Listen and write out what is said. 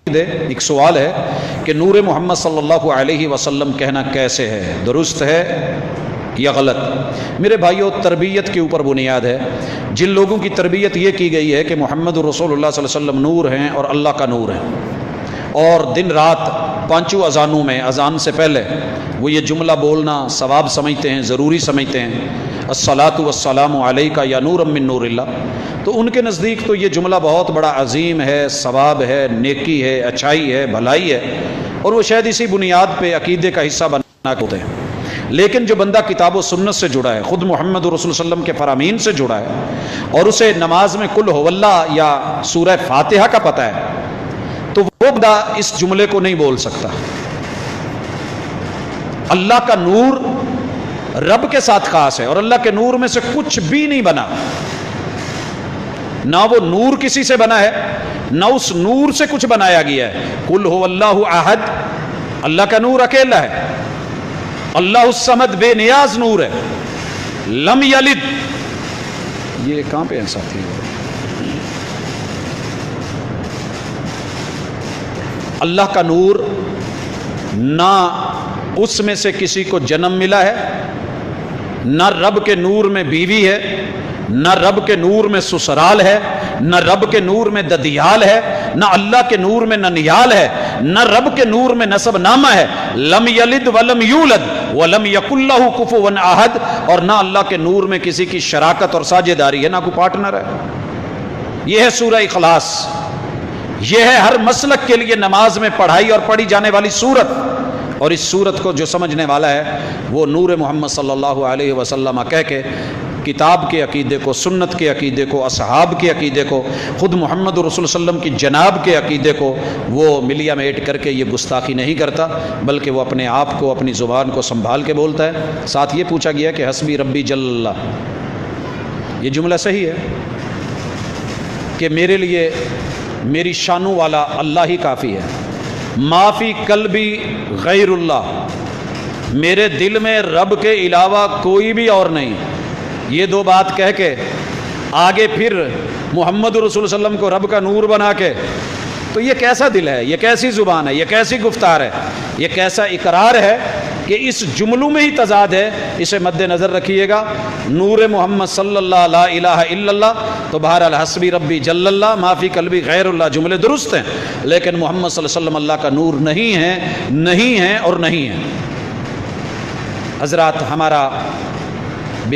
ایک سوال ہے کہ نور محمد صلی اللہ علیہ وسلم کہنا کیسے ہے، درست ہے یا غلط؟ میرے بھائیوں، تربیت کے اوپر بنیاد ہے۔ جن لوگوں کی تربیت یہ کی گئی ہے کہ محمد رسول اللہ صلی اللہ علیہ وسلم نور ہیں اور اللہ کا نور ہے، اور دن رات پانچوں اذانوں میں اذان سے پہلے وہ یہ جملہ بولنا ثواب سمجھتے ہیں، ضروری سمجھتے ہیں، الصلاۃ والسلام علیک یا نور من نور اللہ، تو ان کے نزدیک تو یہ جملہ بہت بڑا عظیم ہے، ثواب ہے، نیکی ہے، اچھائی ہے، بھلائی ہے، اور وہ شاید اسی بنیاد پہ عقیدے کا حصہ بنا ہوتے ہیں۔ لیکن جو بندہ کتاب و سنت سے جڑا ہے، خود محمد رسول اللہ علیہ وسلم کے فرامین سے جڑا ہے، اور اسے نماز میں قل هو اللہ یا سورہ فاتحہ کا پتہ ہے، تو وہ بندہ اس جملے کو نہیں بول سکتا۔ اللہ کا نور رب کے ساتھ خاص ہے، اور اللہ کے نور میں سے کچھ بھی نہیں بنا، نہ وہ نور کسی سے بنا ہے، نہ اس نور سے کچھ بنایا گیا ہے۔ قل هو اللہ احد، اللہ کا نور اکیلا ہے، اللہ الصمد بے نیاز نور ہے، لم یلد، یہ کہاں پہ ہیں ساتھی؟ اللہ کا نور نہ اس میں سے کسی کو جنم ملا ہے، نہ رب کے نور میں بیوی ہے، نہ رب کے نور میں سسرال ہے، نہ رب کے نور میں ددیال ہے، نہ اللہ کے نور میں ننیال ہے، نہ رب کے نور میں نسب نامہ ہے، لم یلد ولم یولد ولم یکن لہ کفوا احد، اور نہ اللہ کے نور میں کسی کی شراکت اور ساجھیداری ہے، نہ کوئی پارٹنر ہے۔ یہ ہے سورہ اخلاص، یہ ہے ہر مسلک کے لیے نماز میں پڑھائی اور پڑھی جانے والی سورت، اور اس سورت کو جو سمجھنے والا ہے وہ نور محمد صلی اللہ علیہ وسلم کہہ کے کتاب کے عقیدے کو، سنت کے عقیدے کو، اصحاب کے عقیدے کو، خود محمد رسول صلی اللہ علیہ وسلم کی جناب کے عقیدے کو وہ ملیا میٹ کر کے یہ گستاخی نہیں کرتا، بلکہ وہ اپنے آپ کو، اپنی زبان کو سنبھال کے بولتا ہے۔ ساتھ یہ پوچھا گیا کہ حسبی ربی جل اللہ، یہ جملہ صحیح ہے کہ میرے لیے میری شانوں والا اللہ ہی کافی ہے، ما فی قلبی غیر اللہ، میرے دل میں رب کے علاوہ کوئی بھی اور نہیں۔ یہ دو بات کہہ کے آگے پھر محمد رسول صلی اللہ علیہ وسلم کو رب کا نور بنا کے، تو یہ کیسا دل ہے، یہ کیسی زبان ہے، یہ کیسی گفتار ہے، یہ کیسا اقرار ہے کہ اس جملوں میں ہی تضاد ہے۔ اسے مد نظر رکھیے گا۔ نور محمد صلی اللہ لا الہ الا اللہ، تو بہرحال حسبی ربی جل اللہ، ما فی قلبی غیر اللہ، جملے درست ہیں، لیکن محمد صلی اللہ علیہ وسلم اللہ کا نور نہیں ہے، نہیں ہے اور نہیں ہے۔ حضرات، ہمارا